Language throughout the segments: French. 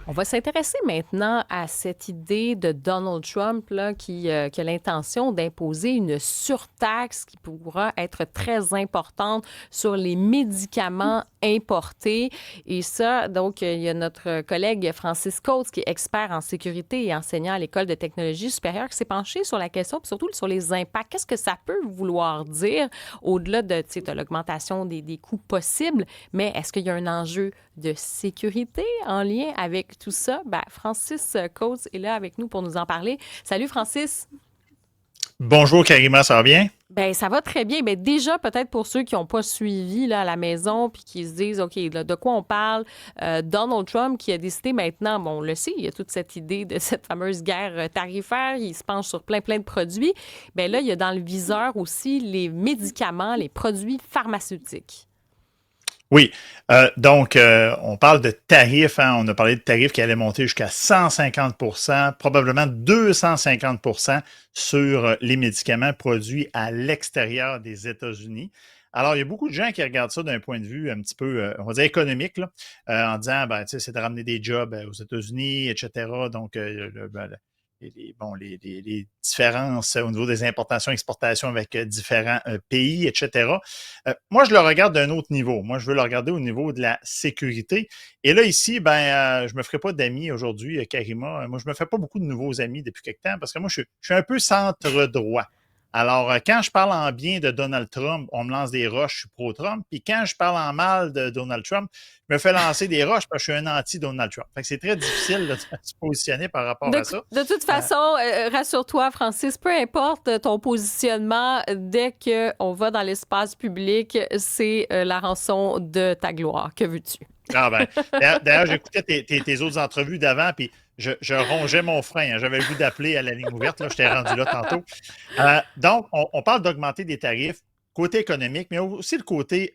On va s'intéresser maintenant à cette idée de Donald Trump là, qui a l'intention d'imposer une surtaxe qui pourra être très importante sur les médicaments importés. Et ça, donc, il y a notre collègue Francis Coates, qui est expert en sécurité et enseignant à l'École de technologie supérieure, qui s'est penché sur la question, puis surtout sur les impacts. Qu'est-ce que ça peut vouloir dire au-delà de l'augmentation des coûts possibles, mais est-ce qu'il y a un enjeu de sécurité en lien avec tout ça? Ben, Francis Coates est là avec nous pour nous en parler. Salut Francis! Bonjour Karima, ça va bien? Ben ça va très bien. Ben déjà, peut-être pour ceux qui n'ont pas suivi là, à la maison puis qui se disent, OK, là, de quoi on parle? Donald Trump qui a décidé maintenant, bon, on le sait, il y a toute cette idée de cette fameuse guerre tarifaire, il se penche sur plein de produits. Ben là, il y a dans le viseur aussi les médicaments, les produits pharmaceutiques. Oui, on parle de tarifs, hein. On a parlé de tarifs qui allaient monter jusqu'à 150 probablement 250 sur les médicaments produits à l'extérieur des États-Unis. Alors, il y a beaucoup de gens qui regardent ça d'un point de vue un petit peu, on va dire, économique, là, en disant, ben, tu sais, c'est de ramener des jobs aux États-Unis, etc. Donc, les différences au niveau des importations-exportations avec différents pays, etc. Moi, je le regarde d'un autre niveau. Moi, je veux le regarder au niveau de la sécurité. Et là, ici, je me ferai pas d'amis aujourd'hui, Karima. Moi, je me fais pas beaucoup de nouveaux amis depuis quelque temps parce que moi, je suis un peu centre-droit. Alors, quand je parle en bien de Donald Trump, on me lance des roches, je suis pro-Trump. Puis quand je parle en mal de Donald Trump, je me fais lancer des roches parce que je suis un anti-Donald Trump. Fait que c'est très difficile là, de se positionner par rapport à ça. De toute Euh, façon, rassure-toi, Francis, peu importe ton positionnement, dès qu'on va dans l'espace public, c'est la rançon de ta gloire. Que veux-tu? Ah ben, d'ailleurs, j'écoutais tes autres entrevues d'avant, puis je rongeais mon frein, hein. J'avais le goût d'appeler à la ligne ouverte. Là, je t'ai rendu là tantôt. Donc, on parle d'augmenter des tarifs, côté économique, mais aussi le côté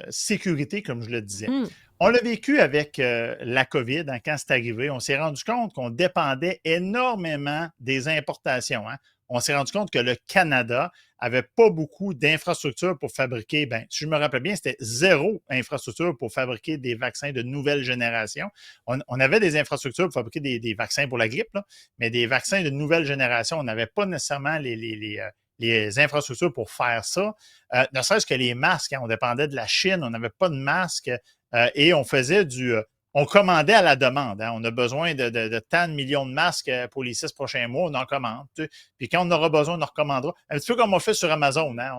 sécurité, comme je le disais. Hmm. On l'a vécu avec la COVID, hein, quand c'est arrivé. On s'est rendu compte qu'on dépendait énormément des importations, hein. On s'est rendu compte que le Canada avait pas beaucoup d'infrastructures pour fabriquer, ben, si je me rappelle bien, c'était zéro infrastructure pour fabriquer des vaccins de nouvelle génération. On avait des infrastructures pour fabriquer des vaccins pour la grippe, là, mais des vaccins de nouvelle génération, on n'avait pas nécessairement les infrastructures pour faire ça. Ne serait-ce que les masques, hein, on dépendait de la Chine, on n'avait pas de masques et on faisait on commandait à la demande, hein. On a besoin de tant de millions de masques pour les 6 prochains mois, on en commande. Tu sais. Puis quand on aura besoin, on en recommandera. Un petit peu comme on fait sur Amazon, hein.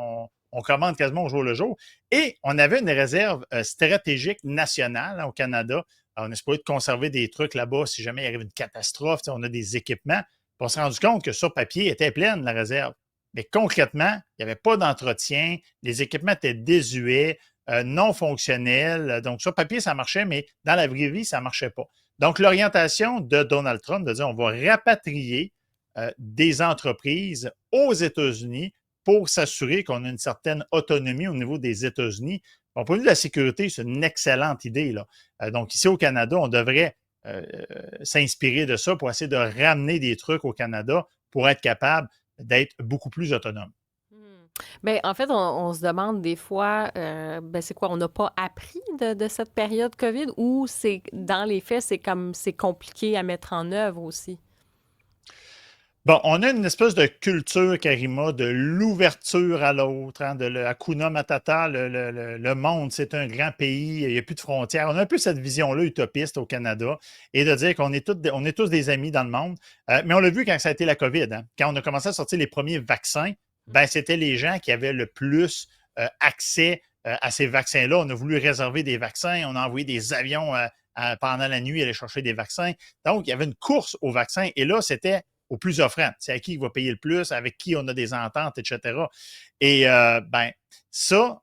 On commande quasiment au jour le jour. Et on avait une réserve stratégique nationale, hein, au Canada. Alors, on espérait de conserver des trucs là-bas si jamais il arrive une catastrophe. Tu sais, on a des équipements. Puis on s'est rendu compte que sur papier, elle était pleine, la réserve. Mais concrètement, il n'y avait pas d'entretien. Les équipements étaient désuets, non fonctionnels. Donc, sur papier, ça marchait, mais dans la vraie vie, ça ne marchait pas. Donc, l'orientation de Donald Trump de dire on va rapatrier des entreprises aux États-Unis pour s'assurer qu'on a une certaine autonomie au niveau des États-Unis. Au point de vue de la sécurité, c'est une excellente idée, là. Donc, ici au Canada, on devrait s'inspirer de ça pour essayer de ramener des trucs au Canada pour être capable d'être beaucoup plus autonome. Hmm. Ben, en fait, on se demande des fois, ben, c'est quoi, on n'a pas appris de cette période COVID ou c'est dans les faits, c'est comme c'est compliqué à mettre en œuvre aussi? Bon, on a une espèce de culture, Karima, de l'ouverture à l'autre, hein, de le Hakuna Matata, le monde, c'est un grand pays, il n'y a plus de frontières. On a un peu cette vision-là utopiste au Canada et de dire qu'on est, on est tous des amis dans le monde. Mais on l'a vu quand ça a été la COVID, hein. Quand on a commencé à sortir les premiers vaccins, ben, c'était les gens qui avaient le plus accès à ces vaccins-là. On a voulu réserver des vaccins, on a envoyé des avions pendant la nuit aller chercher des vaccins. Donc, il y avait une course aux vaccins et là, c'était au plus offrant. C'est à qui il va payer le plus, avec qui on a des ententes, etc. Et ben, ça,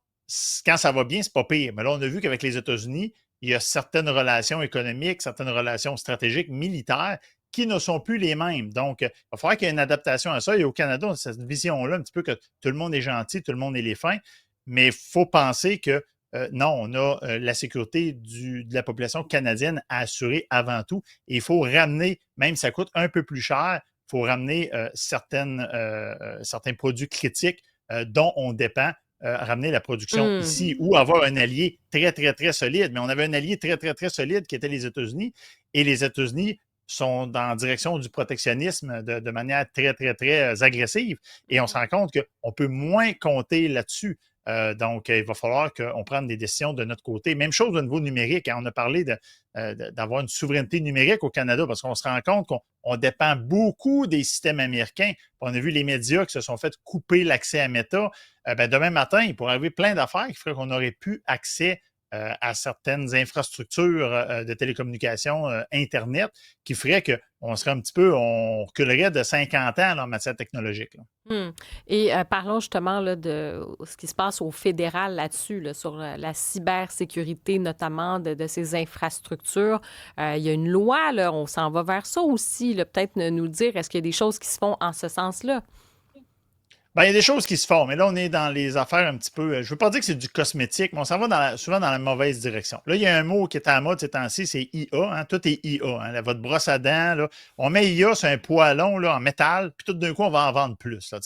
quand ça va bien, c'est pas pire. Mais là, on a vu qu'avec les États-Unis, il y a certaines relations économiques, certaines relations stratégiques, militaires qui ne sont plus les mêmes. Donc, il va falloir qu'il y ait une adaptation à ça. Et au Canada, on a cette vision-là, un petit peu que tout le monde est gentil, tout le monde est les fins. Mais il faut penser que non, on a la sécurité de la population canadienne à assurer avant tout. Et il faut ramener, même si ça coûte un peu plus cher, il faut ramener certains produits critiques dont on dépend ramener la production ici ou avoir un allié très, très, très solide. Mais on avait un allié très, très, très solide qui était les États-Unis. Et les États-Unis sont en direction du protectionnisme de manière très, très, très agressive. Et on se rend compte qu'on peut moins compter là-dessus. Donc, il va falloir qu'on prenne des décisions de notre côté. Même chose au niveau numérique. Hein, on a parlé d'avoir une souveraineté numérique au Canada parce qu'on se rend compte qu'on dépend beaucoup des systèmes américains. On a vu les médias qui se sont fait couper l'accès à Meta. Demain matin, il pourrait arriver plein d'affaires qui feraient qu'on aurait pu accès à certaines infrastructures de télécommunications Internet qui ferait qu'on serait un petit peu, on reculerait de 50 ans là, en matière technologique. Et parlons justement là, de ce qui se passe au fédéral là-dessus, là, sur la cybersécurité notamment de ces infrastructures. Il y a une loi, là, on s'en va vers ça aussi. Peut-être nous dire, est-ce qu'il y a des choses qui se font en ce sens-là? Il y a des choses qui se font, mais là, on est dans les affaires un petit peu. Je ne veux pas dire que c'est du cosmétique, mais on s'en va souvent dans la mauvaise direction. Là, il y a un mot qui est à la mode ces temps-ci, c'est IA. Hein, tout est IA. Hein, votre brosse à dents, là, on met IA sur un poêlon là, en métal, puis tout d'un coup, on va en vendre plus. Là,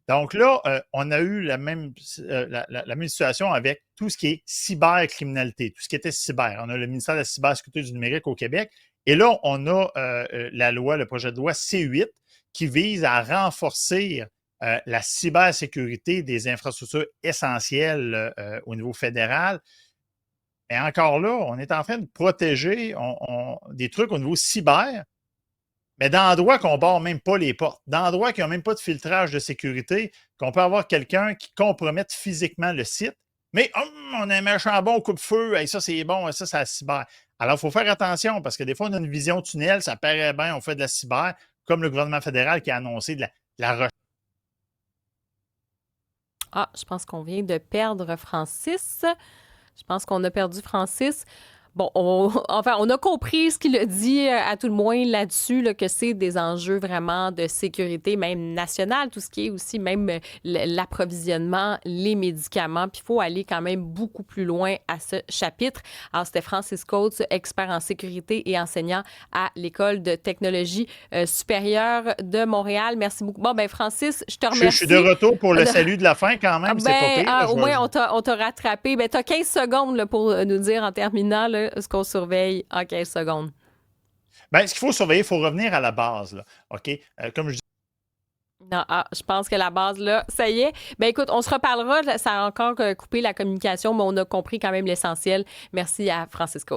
Donc là, on a eu la même situation avec tout ce qui est cybercriminalité, tout ce qui était cyber. On a le ministère de la cybersécurité du numérique au Québec. Et là, on a la loi, le projet de loi C8 qui vise à renforcer la cybersécurité des infrastructures essentielles au niveau fédéral. Et encore là, on est en train de protéger des trucs au niveau cyber, mais d'endroits qu'on ne barre même pas les portes, d'endroits qui n'ont même pas de filtrage de sécurité, qu'on peut avoir quelqu'un qui compromette physiquement le site, mais on a un méchant bon coupe-feu, et ça c'est bon, ça c'est la cyber. Alors, il faut faire attention parce que des fois, on a une vision tunnel, ça paraît bien, on fait de la cyber, comme le gouvernement fédéral qui a annoncé de la recherche. Ah, je pense qu'on vient de perdre Francis. Je pense qu'on a perdu Francis. Bon, on a compris ce qu'il a dit à tout le moins là-dessus, là, que c'est des enjeux vraiment de sécurité, même nationale, tout ce qui est aussi même l'approvisionnement, les médicaments. Puis il faut aller quand même beaucoup plus loin à ce chapitre. Alors, c'était Francis Coates, expert en sécurité et enseignant à l'École de technologie supérieure de Montréal. Merci beaucoup. Bon, ben Francis, je te remercie. Je suis de retour pour le salut de la fin quand même. C'est pas pire. Au moins, on t'a rattrapé. Ben, tu as 15 secondes là, pour nous dire en terminant là, ce qu'on surveille en 15 secondes. Ce qu'il faut surveiller, il faut revenir à la base. Là. OK? Comme je dis. Non, je pense que la base, là, ça y est. Ben écoute, on se reparlera. Ça a encore coupé la communication, mais on a compris quand même l'essentiel. Merci à Francisco.